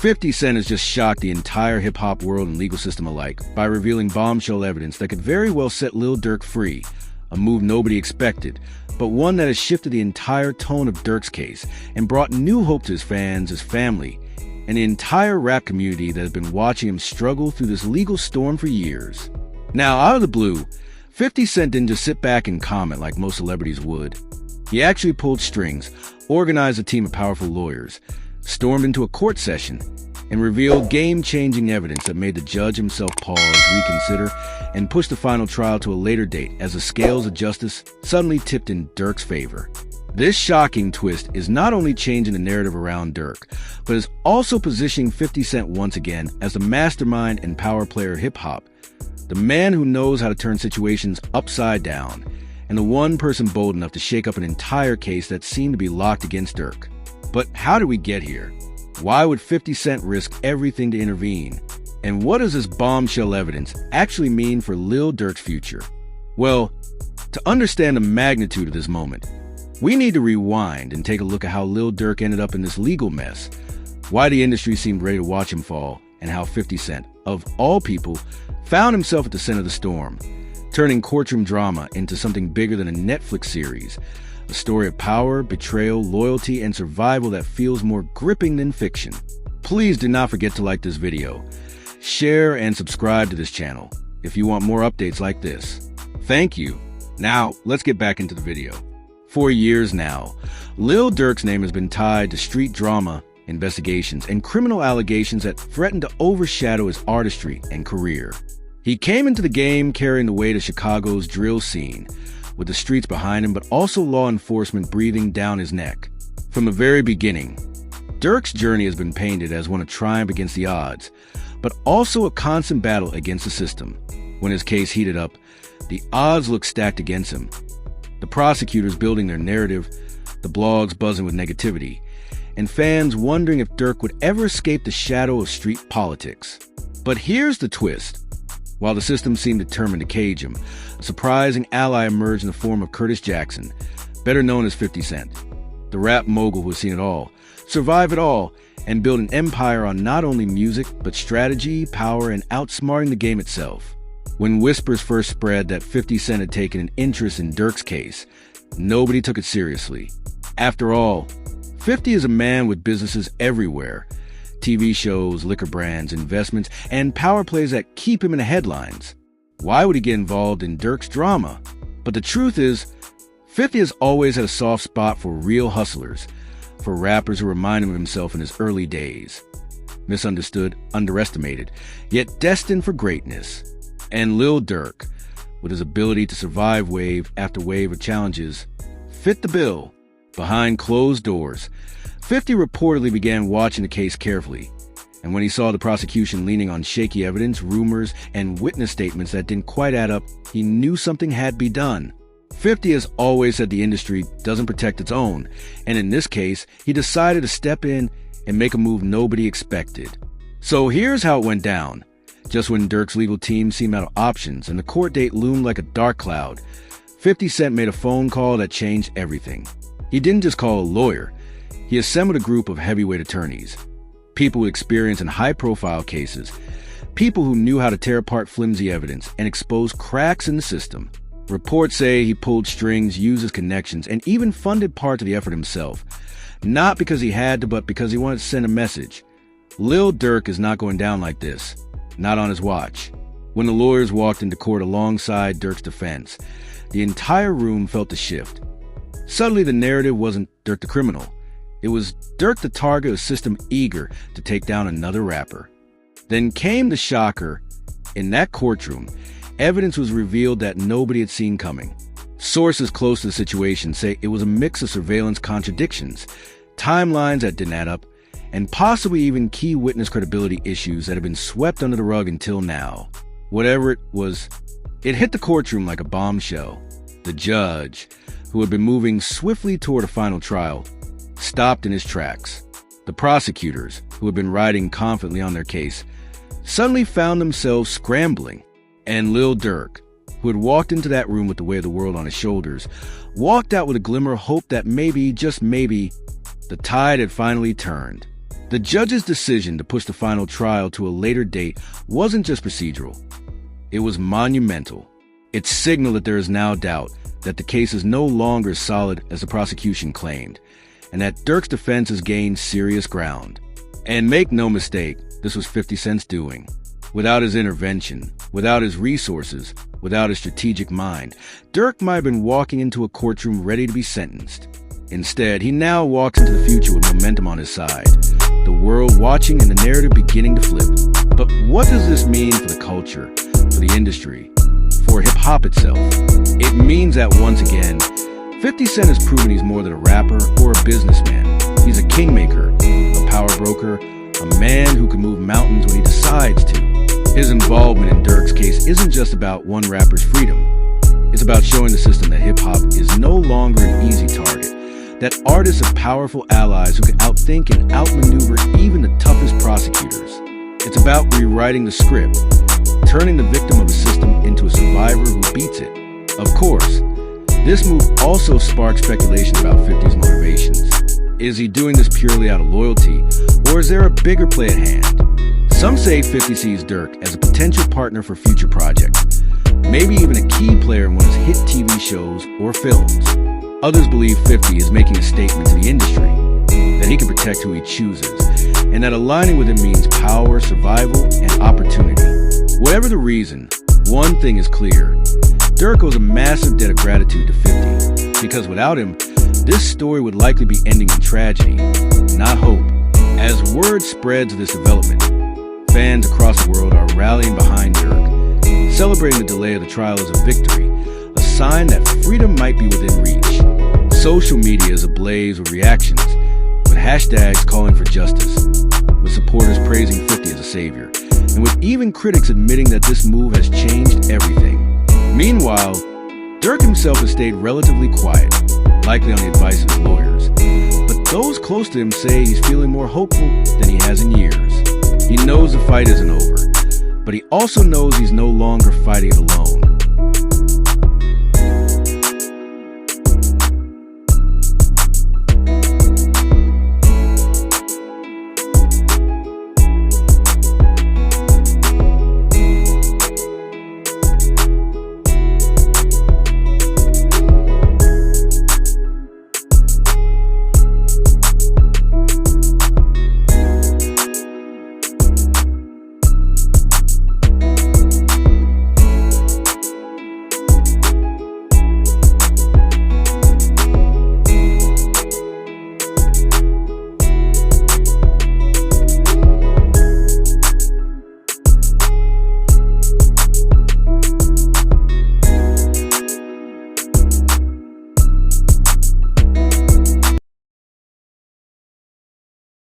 50 Cent has just shocked the entire hip-hop world and legal system alike by revealing bombshell evidence that could very well set Lil Durk free, a move nobody expected, but one that has shifted the entire tone of Durk's case and brought new hope to his fans, his family, and the entire rap community that has been watching him struggle through this legal storm for years. Now, out of the blue, 50 Cent didn't just sit back and comment like most celebrities would. He actually pulled strings, organized a team of powerful lawyers, stormed into a court session, and revealed game-changing evidence that made the judge himself pause, reconsider, and push the final trial to a later date as the scales of justice suddenly tipped in Durk's favor. This shocking twist is not only changing the narrative around Durk, but is also positioning 50 Cent once again as the mastermind and power player of hip-hop, the man who knows how to turn situations upside down, and the one person bold enough to shake up an entire case that seemed to be locked against Durk. But how did we get here? Why would 50 Cent risk everything to intervene? And what does this bombshell evidence actually mean for Lil Durk's future? Well, to understand the magnitude of this moment, we need to rewind and take a look at how Lil Durk ended up in this legal mess, why the industry seemed ready to watch him fall, and how 50 Cent, of all people, found himself at the center of the storm, turning courtroom drama into something bigger than a Netflix series, a story of power, betrayal, loyalty, and survival that feels more gripping than fiction. Please do not forget to like this video, share, and subscribe to this channel if you want more updates like this. Thank you. Now, let's get back into the video. For years now, Lil Durk's name has been tied to street drama, investigations, and criminal allegations that threaten to overshadow his artistry and career. He came into the game carrying the weight of Chicago's drill scene, with the streets behind him, but also law enforcement breathing down his neck. From the very beginning, Durk's journey has been painted as one of triumph against the odds, but also a constant battle against the system. When his case heated up, the odds looked stacked against him. The prosecutors building their narrative, the blogs buzzing with negativity, and fans wondering if Durk would ever escape the shadow of street politics. But here's the twist. While the system seemed determined to cage him, a surprising ally emerged in the form of Curtis Jackson, better known as 50 Cent, the rap mogul who has seen it all, survive it all, and build an empire on not only music, but strategy, power, and outsmarting the game itself. When whispers first spread that 50 Cent had taken an interest in Durk's case, nobody took it seriously. After all, 50 is a man with businesses everywhere, TV shows, liquor brands, investments, and power plays that keep him in the headlines. Why would he get involved in Durk's drama? But the truth is, 50 has always had a soft spot for real hustlers, for rappers who remind him of himself in his early days. Misunderstood, underestimated, yet destined for greatness. And Lil Durk, with his ability to survive wave after wave of challenges, fit the bill. Behind closed doors, 50 reportedly began watching the case carefully, and when he saw the prosecution leaning on shaky evidence, rumors, and witness statements that didn't quite add up, he knew something had to be done. 50 has always said the industry doesn't protect its own, and in this case, he decided to step in and make a move nobody expected. So here's how it went down. Just when Durk's legal team seemed out of options and the court date loomed like a dark cloud, 50 Cent made a phone call that changed everything. He didn't just call a lawyer. He assembled a group of heavyweight attorneys, people with experience in high-profile cases, people who knew how to tear apart flimsy evidence and expose cracks in the system. Reports say he pulled strings, used his connections, and even funded part of the effort himself. Not because he had to, but because he wanted to send a message. Lil Durk is not going down like this. Not on his watch. When the lawyers walked into court alongside Durk's defense, the entire room felt the shift. Suddenly, the narrative wasn't Durk the criminal. It was Durk the target of a system eager to take down another rapper. Then came the shocker. In that courtroom, evidence was revealed that nobody had seen coming. Sources close to the situation say it was a mix of surveillance contradictions, timelines that didn't add up, and possibly even key witness credibility issues that had been swept under the rug until now. Whatever it was, it hit the courtroom like a bombshell. The judge, who had been moving swiftly toward a final trial, stopped in his tracks. The prosecutors, who had been riding confidently on their case, suddenly found themselves scrambling. And Lil Durk, who had walked into that room with the weight of the world on his shoulders, walked out with a glimmer of hope that maybe, just maybe, the tide had finally turned. The judge's decision to push the final trial to a later date wasn't just procedural. It was monumental. It signaled that there is now doubt that the case is no longer as solid as the prosecution claimed, and that Durk's defense has gained serious ground. And make no mistake, this was 50 Cent's doing. Without his intervention, without his resources, without his strategic mind, Durk might have been walking into a courtroom ready to be sentenced. Instead, he now walks into the future with momentum on his side, the world watching and the narrative beginning to flip. But what does this mean for the culture, for the industry, for hip-hop itself? It means that once again, 50 Cent has proven he's more than a rapper or a businessman. He's a kingmaker, a power broker, a man who can move mountains when he decides to. His involvement in Durk's case isn't just about one rapper's freedom. It's about showing the system that hip-hop is no longer an easy target, that artists are powerful allies who can outthink and outmaneuver even the toughest prosecutors. It's about rewriting the script, turning the victim of a system into a survivor who beats it. Of course, this move also sparks speculation about 50's motivations. Is he doing this purely out of loyalty, or is there a bigger play at hand? Some say 50 sees Durk as a potential partner for future projects, maybe even a key player in one of his hit TV shows or films. Others believe 50 is making a statement to the industry, that he can protect who he chooses, and that aligning with him means power, survival, and opportunity. Whatever the reason, one thing is clear. Durk owes a massive debt of gratitude to 50, because without him, this story would likely be ending in tragedy, not hope. As word spreads of this development, fans across the world are rallying behind Durk, celebrating the delay of the trial as a victory, a sign that freedom might be within reach. Social media is ablaze with reactions, with hashtags calling for justice, with supporters praising 50 as a savior, and with even critics admitting that this move has changed everything. Meanwhile, Durk himself has stayed relatively quiet, likely on the advice of his lawyers. But those close to him say he's feeling more hopeful than he has in years. He knows the fight isn't over, but he also knows he's no longer fighting it alone.